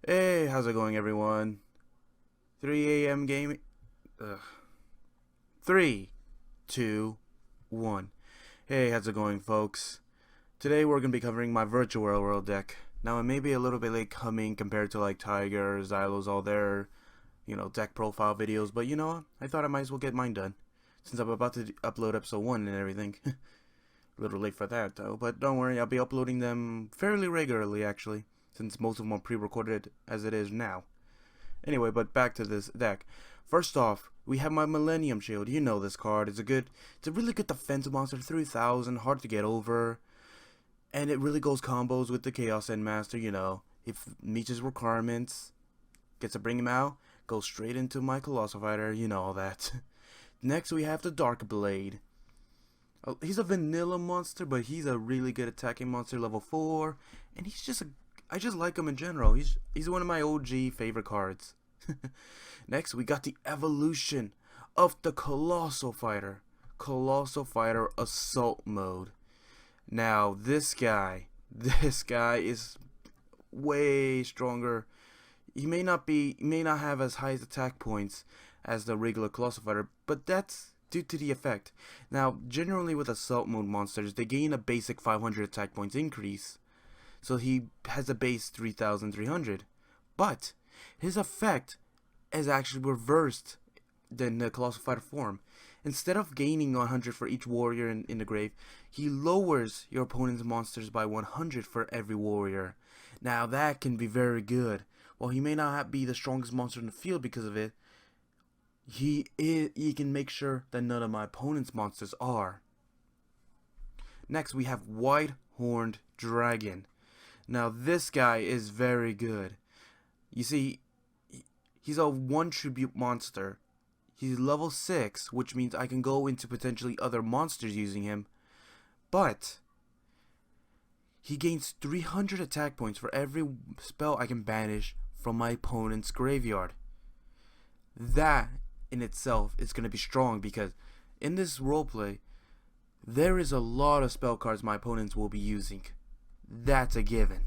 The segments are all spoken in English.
Hey, how's it going, everyone? 3 a.m. gaming. Ugh. 3, 2, 1. Hey, how's it going, folks? Today we're gonna be covering my Virtual World deck. Now, it may be a little bit late coming compared to like Tiger, Xylos, all their, deck profile videos, but you know what? I thought I might as well get mine done since I'm about to upload episode 1 and everything. A little late for that, though, but don't worry, I'll be uploading them fairly regularly, actually, since most of them are pre-recorded as it is now. Anyway, but back to this deck. First off, we have my Millennium Shield. You know this card. It's a really good defensive monster, 3000, hard to get over. And it really goes combos with the Chaos Endmaster, If meets his requirements, gets to bring him out, goes straight into my Colossal Fighter, you know all that. Next, we have the Dark Blade. He's a vanilla monster, but he's a really good attacking monster, level 4. And I just like him in general. He's one of my OG favorite cards. Next, we got the evolution of the Colossal Fighter. Colossal Fighter Assault Mode. Now, this guy is way stronger. He may not have as high as attack points as the regular Colossal Fighter, but that's due to the effect. Now, generally with Assault Mode monsters, they gain a basic 500 attack points increase. So he has a base 3,300. But his effect is actually reversed than the Colossal Fighter form. Instead of gaining 100 for each warrior in the grave, he lowers your opponent's monsters by 100 for every warrior. Now that can be very good. While he may not be the strongest monster in the field because of it, he can make sure that none of my opponent's monsters are. Next, we have White Horned Dragon. Now this guy is very good. You see, he's a 1 tribute monster. He's level 6, which means I can go into potentially other monsters using him. But he gains 300 attack points for every spell I can banish from my opponent's graveyard. That in itself is going to be strong because in this roleplay, there is a lot of spell cards my opponents will be using. That's a given.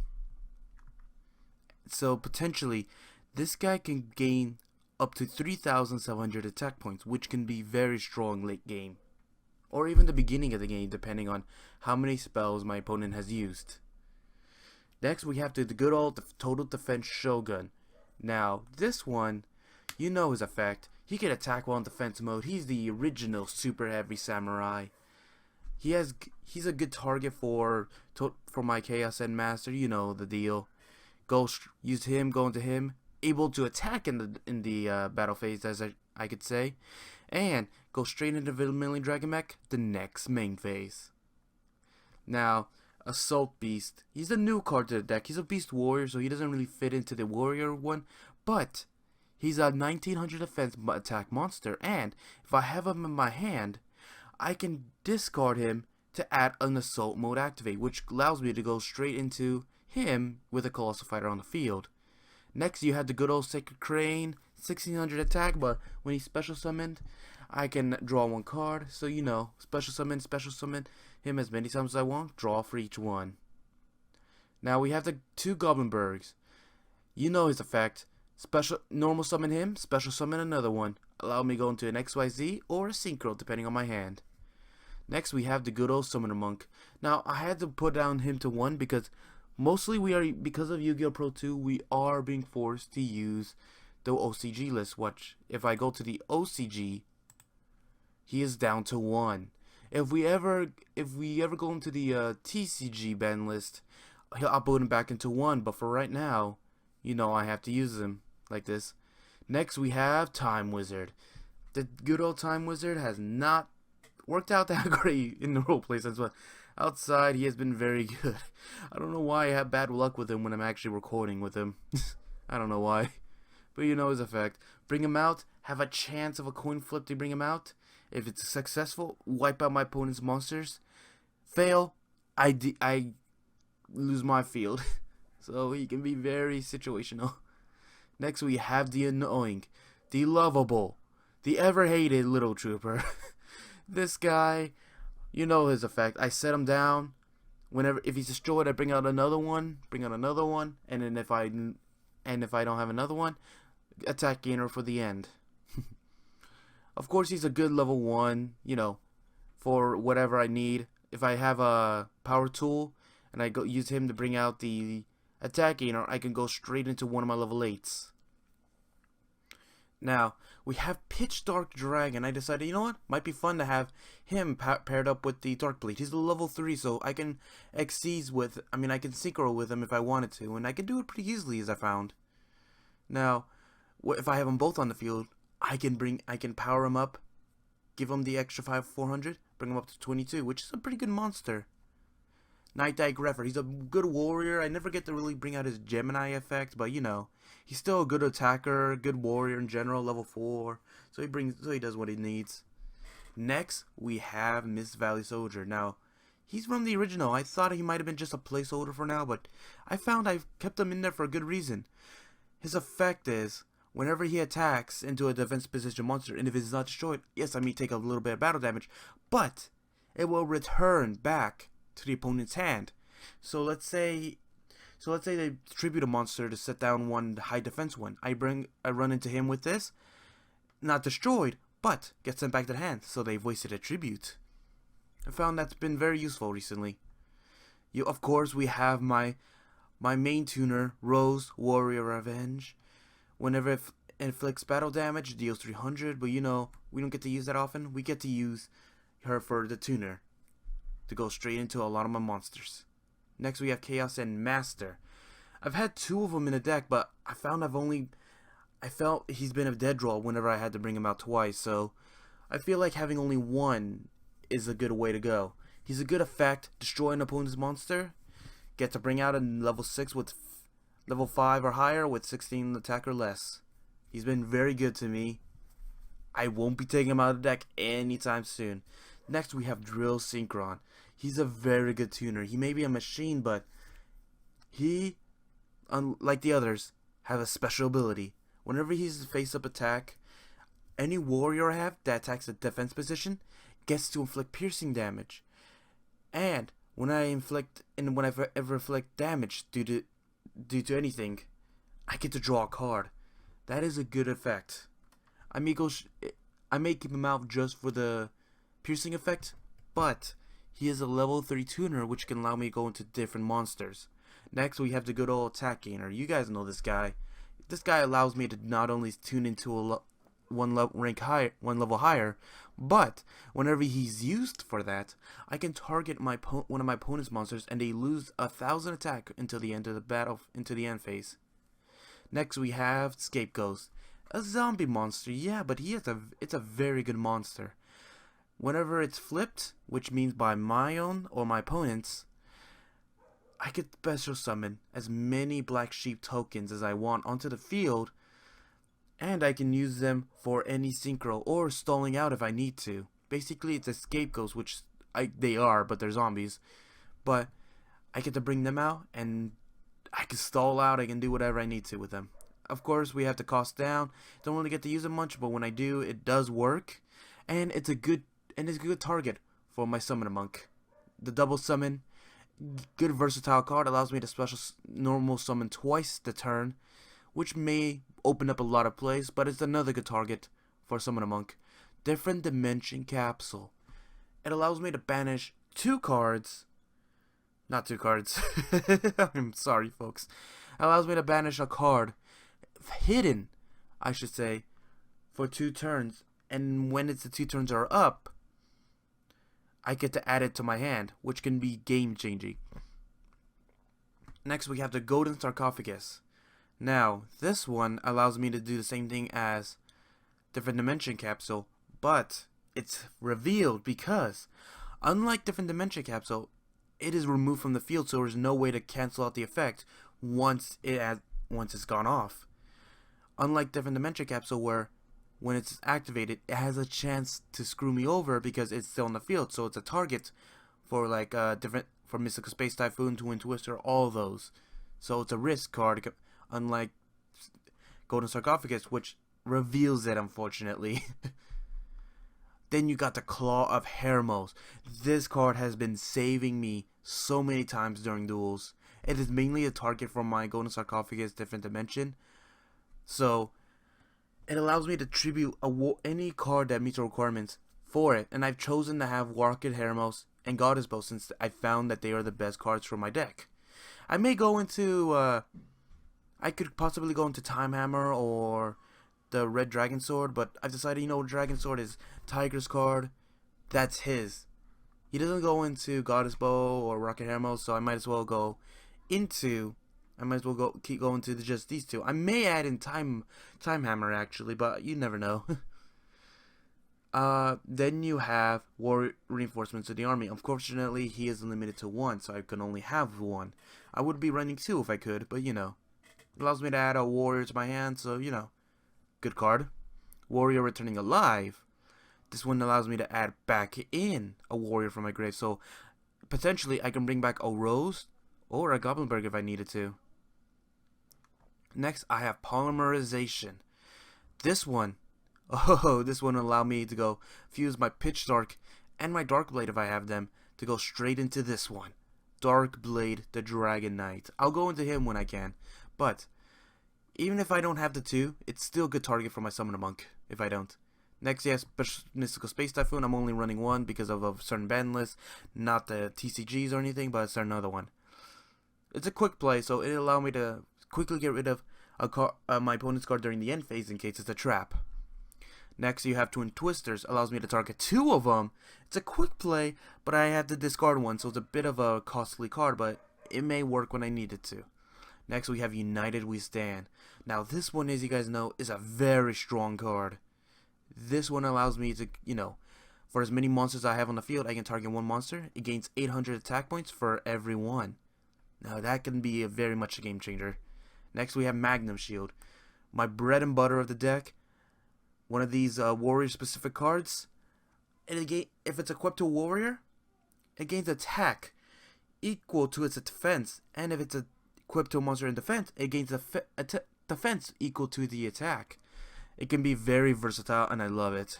So potentially, this guy can gain up to 3,700 attack points, which can be very strong late game. Or even the beginning of the game, depending on how many spells my opponent has used. Next, we have the good old Total Defense Shogun. Now, this one, you know his effect. He can attack while in defense mode. He's the original super heavy samurai. He's a good target for my Chaos Endmaster. You know the deal. Go into him, able to attack in the battle phase, as I could say, and go straight into Millennium Dragon Mech, the next main phase. Now, Assault Beast. He's a new card to the deck. He's a Beast Warrior, so he doesn't really fit into the Warrior one, but he's a 1900 defense attack monster, and if I have him in my hand, I can discard him to add an Assault Mode activate, which allows me to go straight into him with a Colossal Fighter on the field. Next, you have the good old Sacred Crane, 1600 attack, but when he's special summoned, I can draw 1 card. So, special summon him as many times as I want, draw for each one. Now, we have the 2 Goblinbergs. You know his effect. Normal summon him, special summon another one. Allow me to go into an XYZ or a Synchro, depending on my hand. Next, we have the good old Summoner Monk. Now, I had to put down him to 1 because mostly because of Yu-Gi-Oh! Pro 2, we are being forced to use the OCG list. Which, if I go to the OCG, he is down to 1. If we ever go into the TCG ban list, I'll put him back into 1. But for right now, I have to use him like this. Next, we have Time Wizard. The good old Time Wizard has not worked out that great in the roleplay sense, but outside he has been very good. I don't know why I have bad luck with him when I'm actually recording with him. I don't know why. But you know his effect. Bring him out, have a chance of a coin flip to bring him out. If it's successful, wipe out my opponent's monsters. Fail, I lose my field. So he can be very situational. Next, we have the annoying, the lovable, the ever-hated Little Trooper. This guy, you know his effect. I set him down. If he's destroyed, I bring out another one, and then if I And if I don't have another one, attack gainer for the end. Of course, he's a good level 1, you know, for whatever I need. If I have a power tool and I go use him to bring out the attack gainer, I can go straight into one of my level 8s. Now, we have Pitch Dark Dragon. I decided, you know what? Might be fun to have him paired up with the Dark Blade. He's a level 3, so I can I can synchro with him if I wanted to, and I can do it pretty easily, as I found. Now, if I have them both on the field, I can power him up, give him the extra 400, bring him up to 22, which is a pretty good monster. Night Greffer, he's a good warrior. I never get to really bring out his Gemini effect, but you know, he's still a good attacker, good warrior in general, level 4. So he does what he needs. Next, we have Mist Valley Soldier. Now, he's from the original. I thought he might have been just a placeholder for now, but I found I've kept him in there for a good reason. His effect is, whenever he attacks into a defense position monster, and if it's not destroyed, yes, I may take a little bit of battle damage, but it will return back to the opponent's hand. So let's say they tribute a monster to set down one high defense one. I run into him with this, not destroyed, but gets sent back to the hand. So they've wasted a tribute. I found that's been very useful recently. Of course, we have my main tuner, Rose Warrior Revenge. Whenever it inflicts battle damage, deals 300, but you know, we don't get to use that often. We get to use her for the tuner to go straight into a lot of my monsters. Next we have Chaos and Master. I've had 2 of them in a deck, but I felt he's been a dead draw whenever I had to bring him out twice, so I feel like having only one is a good way to go. He's a good effect, destroy an opponent's monster, get to bring out a level 6 with level 5 or higher with 16 attack or less. He's been very good to me. I won't be taking him out of the deck anytime soon. Next we have Drill Synchron. He's a very good tuner. He may be a machine, but he, unlike the others, have a special ability. Whenever he's face-up attack, any warrior I have that attacks a defense position gets to inflict piercing damage. And when I ever inflict damage due to anything, I get to draw a card. That is a good effect. I may keep him out just for the piercing effect, but he is a level 3 tuner, which can allow me to go into different monsters. Next, we have the good old attack gainer. You guys know this guy. This guy allows me to not only tune into one level higher, but whenever he's used for that, I can target one of my opponent's monsters, and they lose 1,000 attack until the end of the battle, into the end phase. Next, we have Scapegoat, a zombie monster. Yeah, but it's a very good monster. Whenever it's flipped, which means by my own or my opponent's, I could special summon as many Black Sheep tokens as I want onto the field, and I can use them for any synchro or stalling out if I need to. Basically, it's a Scapegoat, which they are, but they're zombies. But I get to bring them out, and I can stall out, I can do whatever I need to with them. Of course, we have to cost down. Don't really get to use them much, but when I do, it does work. And it's a good target for my Summoner Monk. The double summon, good versatile card, allows me to special normal summon twice the turn, which may open up a lot of plays, but it's another good target for Summoner Monk. Different Dimension Capsule. It allows me to banish 2 cards. Not 2 cards. I'm sorry, folks. It allows me to banish a card hidden, I should say, for 2 turns. And when the 2 turns are up, I get to add it to my hand, which can be game changing. Next, we have the Golden Sarcophagus. Now, this one allows me to do the same thing as Different Dimension Capsule, but it's revealed because, unlike Different Dimension Capsule, it is removed from the field, so there's no way to cancel out the effect once it's gone off. Unlike Different Dimension Capsule, where when it's activated, it has a chance to screw me over because it's still in the field, so it's a target for for Mystical Space Typhoon, Twin Twister, all those. So it's a risk card, unlike Golden Sarcophagus, which reveals it, unfortunately. Then you got the Claw of Hermos. This card has been saving me so many times during duels. It is mainly a target for my Golden Sarcophagus Different Dimension. So it allows me to tribute any card that meets the requirements for it, and I've chosen to have Rocket Hermos and Goddess Bow since I found that they are the best cards for my deck. I may go into, I could possibly go into Time Hammer or the Red Dragon Sword, but I've decided, Dragon Sword is Tiger's card. That's his. He doesn't go into Goddess Bow or Rocket Hermos, so I might as well keep going to just these two. I may add in Time Hammer actually, but you never know. Then you have War Reinforcements of the Army. Unfortunately, he is limited to one, so I can only have one. I would be running two if I could, but it allows me to add a warrior to my hand, so good card. Warrior Returning Alive. This one allows me to add back in a warrior from my grave, so potentially I can bring back a Rose or a Goblinberg if I needed to. Next, I have Polymerization. This one will allow me to go fuse my Pitch Dark and my Dark Blade if I have them to go straight into this one. Dark Blade, the Dragon Knight. I'll go into him when I can, but even if I don't have the two, it's still a good target for my Summoner Monk if I don't. Next, yes, Mystical Space Typhoon. I'm only running one because of a certain ban list, not the TCGs or anything, but it's another one. It's a quick play, so it'll allow me to quickly get rid of my opponent's card during the end phase in case it's a trap. Next, you have Twin Twisters. Allows me to target two of them. It's a quick play, but I had to discard one, so it's a bit of a costly card, but it may work when I need it to. Next, we have United We Stand. Now, this one, as you guys know, is a very strong card. This one allows me to, for as many monsters I have on the field, I can target one monster. It gains 800 attack points for every one. Now, that can be very much a game changer. Next, we have Magnum Shield. My bread and butter of the deck. One of these warrior-specific cards. And if it's equipped to a warrior, it gains attack equal to its defense. And if it's equipped to a monster in defense, it gains defense equal to the attack. It can be very versatile, and I love it.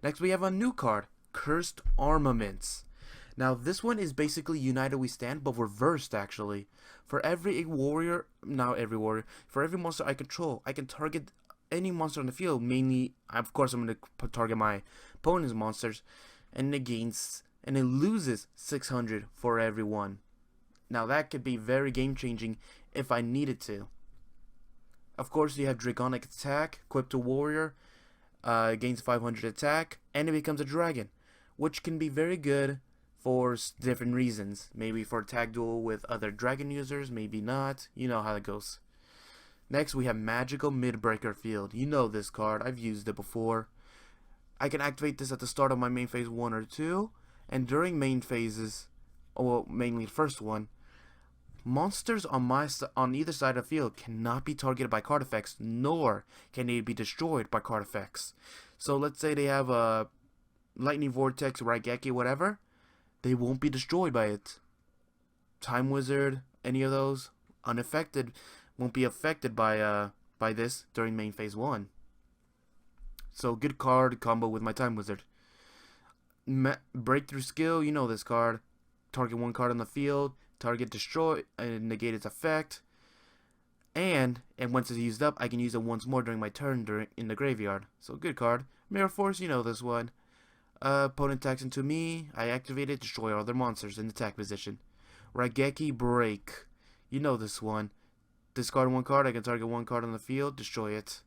Next, we have a new card, Cursed Armaments. Now, this one is basically United We Stand, but reversed, actually. For every monster I control, I can target any monster on the field. Mainly, of course, I'm going to target my opponent's monsters, and it loses 600 for every one. Now, that could be very game-changing if I needed to. Of course, you have Draconic Attack, equipped to Warrior, gains 500 attack, and it becomes a dragon, which can be very good for different reasons. Maybe for tag duel with other dragon users, maybe not. You know how it goes. Next, we have Magical Midbreaker Field. You know this card. I've used it before. I can activate this at the start of my main phase 1 or 2, and during main phases, or mainly the first one, monsters on either side of the field cannot be targeted by card effects, nor can they be destroyed by card effects. So let's say they have a Lightning Vortex, Raigeki, whatever, they won't be destroyed by it. Time Wizard, any of those, unaffected, won't be affected by this during main phase 1. So good card combo with my Time Wizard. Breakthrough Skill, you know this card. Target one card on the field, target destroy, and negate its effect. And once it's used up, I can use it once more during my turn in the graveyard. So good card. Mirror Force, you know this one. Opponent attacks into me, I activate it, destroy other monsters in attack position. Raigeki Break, you know this one. Discard one card, I can target one card on the field, destroy it.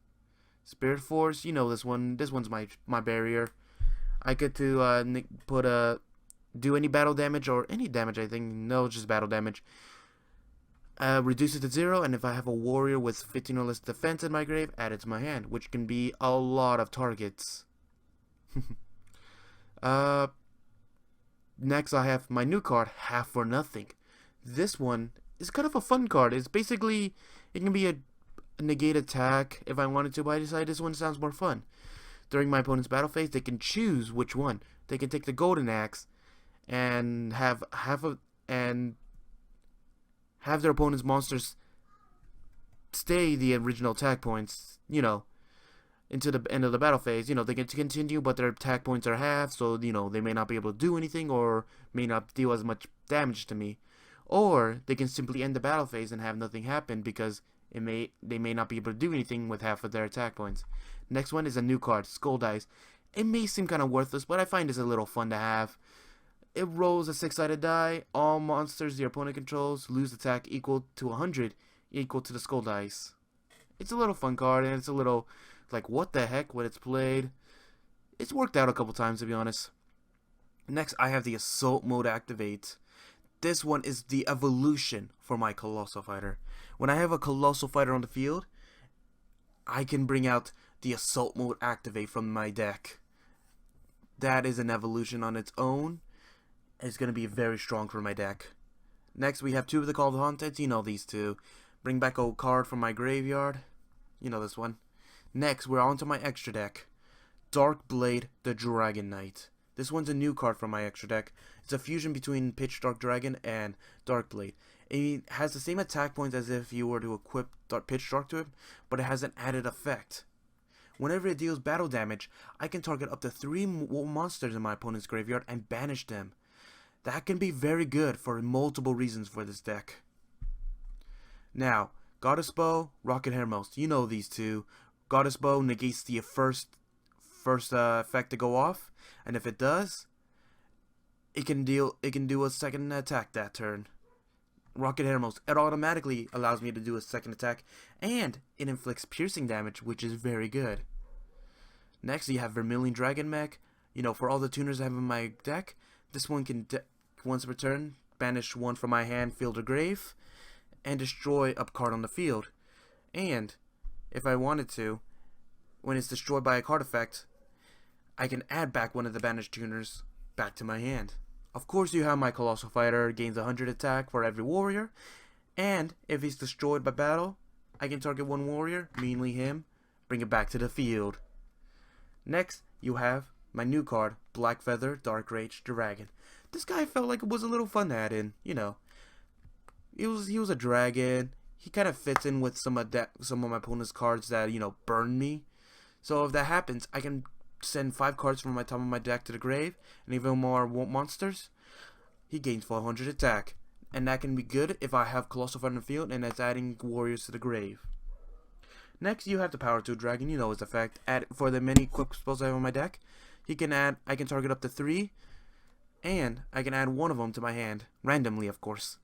Spirit Force, you know this one. This one's my barrier. I get to do any battle damage or any damage, I think. No, just battle damage. Reduce it to 0, and if I have a warrior with 15 or less defense in my grave, add it to my hand, which can be a lot of targets. Next, I have my new card, Half for Nothing. This one is kind of a fun card. It's basically, it can be a negate attack if I wanted to, but I decided this one sounds more fun. During my opponent's battle phase, they can choose which one. They can take the Golden Axe and have their opponent's monsters stay the original attack points, into the end of the battle phase. They get to continue, but their attack points are half, so, they may not be able to do anything or may not deal as much damage to me. or they can simply end the battle phase and have nothing happen because they may not be able to do anything with half of their attack points. Next one is a new card, Skull Dice. It may seem kind of worthless, but I find it's a little fun to have. It rolls a 6-sided die. All monsters your opponent controls lose attack equal to 100, equal to the Skull Dice. It's a little fun card, and it's a little like, what the heck when it's played. It's worked out a couple times, to be honest. Next, I have the Assault Mode Activate. This one is the evolution for my Colossal Fighter. When I have a Colossal Fighter on the field, I can bring out the Assault Mode Activate from my deck. That is an evolution on its own. It's going to be very strong for my deck. Next, we have two of the Call of the Haunted. You know these two. Bring back a card from my graveyard. You know this one. Next, we're on to my extra deck. Dark Blade, the Dragon Knight. This one's a new card from my extra deck. It's a fusion between Pitch Dark Dragon and Dark Blade. It has the same attack points as if you were to equip Pitch Dark to it, but it has an added effect. Whenever it deals battle damage, I can target up to 3 monsters in my opponent's graveyard and banish them. That can be very good for multiple reasons for this deck. Now, Goddess Bow, Rocket Hermos. You know these two. Goddess Bow negates the first effect to go off, and if it does, it can do a second attack that turn. Rocket Hermos, it automatically allows me to do a second attack, and it inflicts piercing damage, which is very good. Next, you have Vermilion Dragon Mech. You know, for all the tuners I have in my deck, this one can once per turn banish one from my hand, field, or grave, and destroy a card on the field. And if I wanted to, when it's destroyed by a card effect, I can add back one of the banished tuners back to my hand. Of course, you have my Colossal Fighter, gains 100 attack for every warrior, and if he's destroyed by battle, I can target one warrior, mainly him, bring it back to the field. Next, you have my new card, Black Feather, Dark Rage Dragon. This guy felt like it was a little fun to add in, you know. He was a dragon. He kind of fits in with some of my opponent's cards that, you know, burn me. So if that happens, I can send 5 cards from my top of my deck to the grave, and even more monsters. He gains 400 attack, and that can be good if I have Colossal Fighter in the field and it's adding warriors to the grave. Next, you have the Power Tool Dragon. You know his effect. For the many equipped spells I have on my deck, I can target up to 3, and I can add one of them to my hand randomly, of course.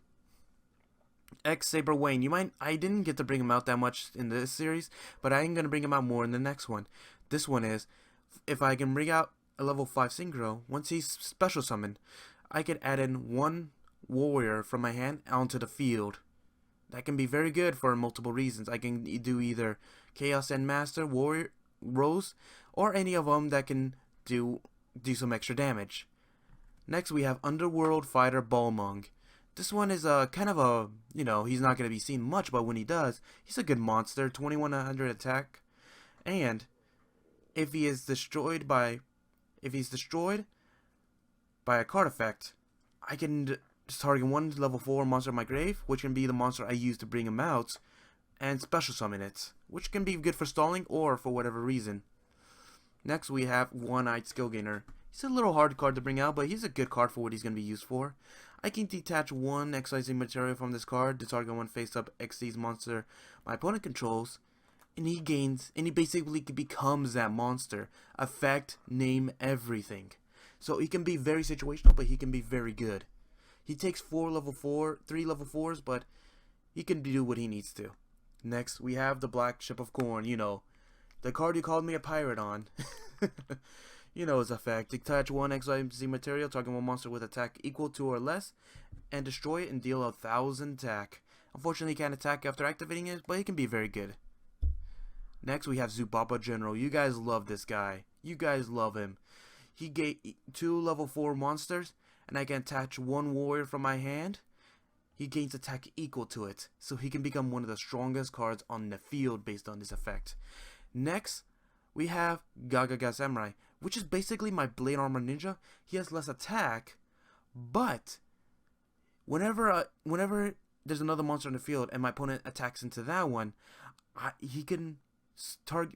X-Saber Wayne. I didn't get to bring him out that much in this series, but I am going to bring him out more in the next one. This one is, if I can bring out a level 5 Synchro, once he's special summoned, I can add in one warrior from my hand onto the field. That can be very good for multiple reasons. I can do either Chaos End Master, Warrior, Rose, or any of them that can do some extra damage. Next, we have Underworld Fighter Balmung. This one is kind of a, you know, he's not going to be seen much, but when he does, he's a good monster, 2100 attack. And if he's destroyed by a card effect, I can just target one level 4 monster in my grave, which can be the monster I use to bring him out, and special summon it, which can be good for stalling or for whatever reason. Next, we have One-Eyed Skill Gainer. He's a little hard card to bring out, but he's a good card for what he's going to be used for. I can detach one excising material from this card to target one face-up XYZ monster my opponent controls, and he basically becomes that monster. Effect, name, everything. So he can be very situational, but he can be very good. He takes 3 level 4s, but he can do what he needs to. Next, we have the Black Ship of Corn. You know, the card you called me a pirate on. You know his effect. Detach one XYZ material, target one monster with attack equal to or less, and destroy it and deal 1,000 attack. Unfortunately, he can't attack after activating it, but he can be very good. Next, we have Zubaba General. You guys love this guy. You guys love him. He gave 2 level 4 monsters, and I can attach one warrior from my hand. He gains attack equal to it, so he can become one of the strongest cards on the field based on this effect. Next, we have Gagaga Samurai, which is basically my Blade Armor Ninja. He has less attack, but whenever there's another monster in the field and my opponent attacks into that one, he can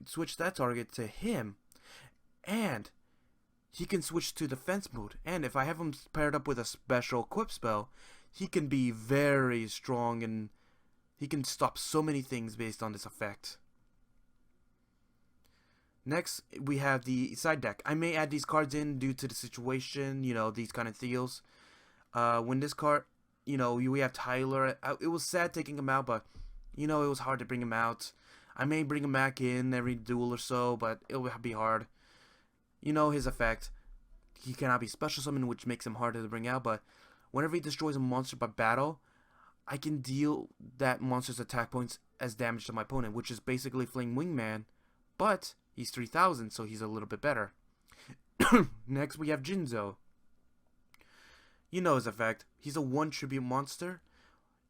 switch that target to him, and he can switch to defense mode. And if I have him paired up with a special equip spell, he can be very strong and he can stop so many things based on this effect. Next, we have the side deck. I may add these cards in due to the situation, you know, these kind of deals. When this card, you know, we have Tyler. It was sad taking him out, but, you know, it was hard to bring him out. I may bring him back in every duel or so, but it will be hard. You know his effect. He cannot be special summoned, which makes him harder to bring out, but whenever he destroys a monster by battle, I can deal that monster's attack points as damage to my opponent, which is basically Flame Wingman, but he's 3000, so he's a little bit better. Next, we have Jinzo. You know his effect. He's a 1 tribute monster.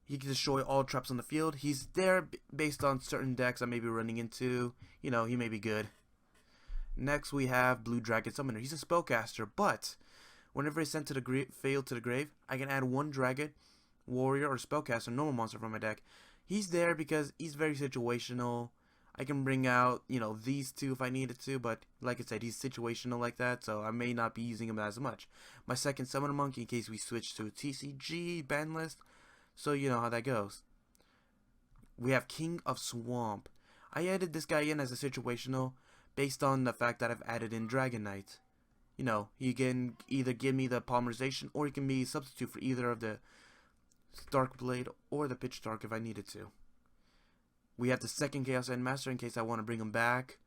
He can destroy all traps on the field. He's there based on certain decks I may be running into. You know, he may be good. Next, we have Blue Dragon Summoner. He's a spellcaster, but whenever he's sent to the field to the grave, I can add 1 dragon, warrior, or spellcaster, normal monster from my deck. He's there because he's very situational. I can bring out, you know, these two if I needed to, but like I said, he's situational like that, so I may not be using him as much. My second Summoner Monkey in case we switch to a TCG ban list, so you know how that goes. We have King of Swamp. I added this guy in as a situational based on the fact that I've added in Dragon Knight. You know, he can either give me the polymerization or he can be a substitute for either of the Dark Blade or the Pitch Dark if I needed to. We have the second Chaos Endmaster in case I want to bring him back.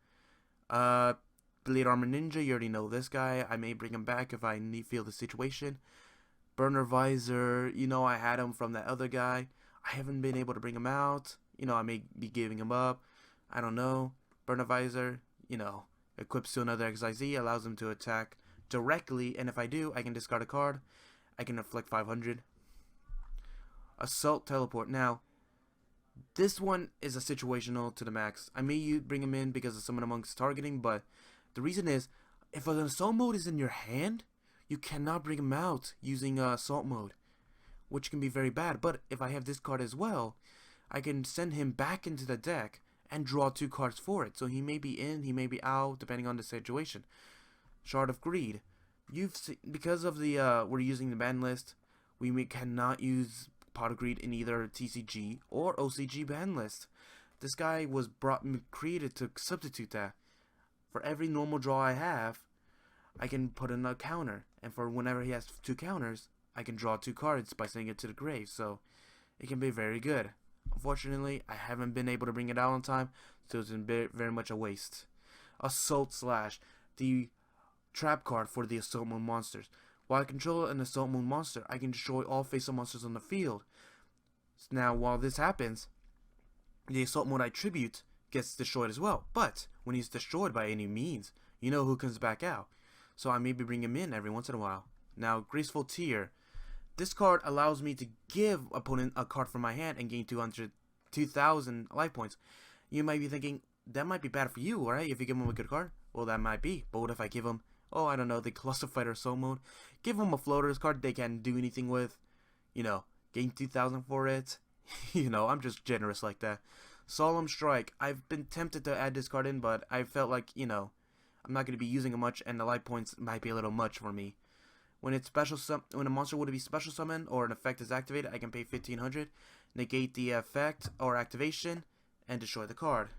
Blade Armor Ninja, you already know this guy. I may bring him back if I feel the situation. Burner Visor, you know I had him from that other guy. I haven't been able to bring him out. You know, I may be giving him up. I don't know. Burner Visor, you know, equips to another XYZ, allows him to attack directly, and if I do, I can discard a card. I can inflict 500. Assault Teleport. Now, this one is a situational to the max. I may bring him in because of Summon Amongst targeting, but the reason is, if an assault mode is in your hand, you cannot bring him out using assault mode, which can be very bad. But if I have this card as well, I can send him back into the deck and draw 2 cards for it. So he may be in, he may be out, depending on the situation. Shard of Greed. Because of the we're using the ban list, we cannot use Pot of Greed in either TCG or OCG ban list. This guy was created to substitute that. For every normal draw I have, I can put in a counter, and for whenever he has 2 counters, I can draw 2 cards by sending it to the grave. So it can be very good. Unfortunately, I haven't been able to bring it out on time, so it's been very much a waste. Assault Slash, the trap card for the Assault Moon monsters. While I control an Assault Moon monster, I can destroy all face-up monsters on the field. Now, while this happens, the Assault Mode I tribute gets destroyed as well. But when he's destroyed by any means, you know who comes back out. So I maybe bring him in every once in a while. Now, Graceful Tear. This card allows me to give opponent a card from my hand and gain 2,000 life points. You might be thinking, that might be bad for you, right? If you give him a good card? Well, that might be. But what if I give him, I don't know, the Cluster Fighter Soul Mode? Give him a Floaters card they can't do anything with. You know, gain 2,000 for it. You know, I'm just generous like that. Solemn Strike. I've been tempted to add this card in, but I felt like, you know, I'm not going to be using it much, and the life points might be a little much for me. When it's when a monster would be special summoned or an effect is activated, I can pay 1,500, negate the effect or activation, and destroy the card.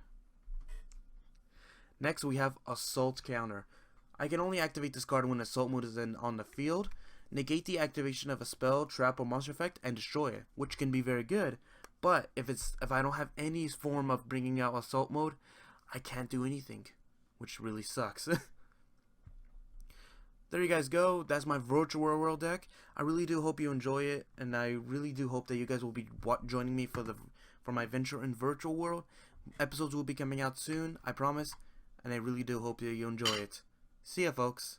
Next, we have Assault Counter. I can only activate this card when Assault mode is on the field, negate the activation of a spell, trap, or monster effect, and destroy it, which can be very good. But if I don't have any form of bringing out Assault mode, I can't do anything, which really sucks. There you guys go. That's my Virtual World deck. I really do hope you enjoy it, and I really do hope that you guys will be joining me for my venture in Virtual World. Episodes will be coming out soon, I promise, and I really do hope that you enjoy it. See ya, folks.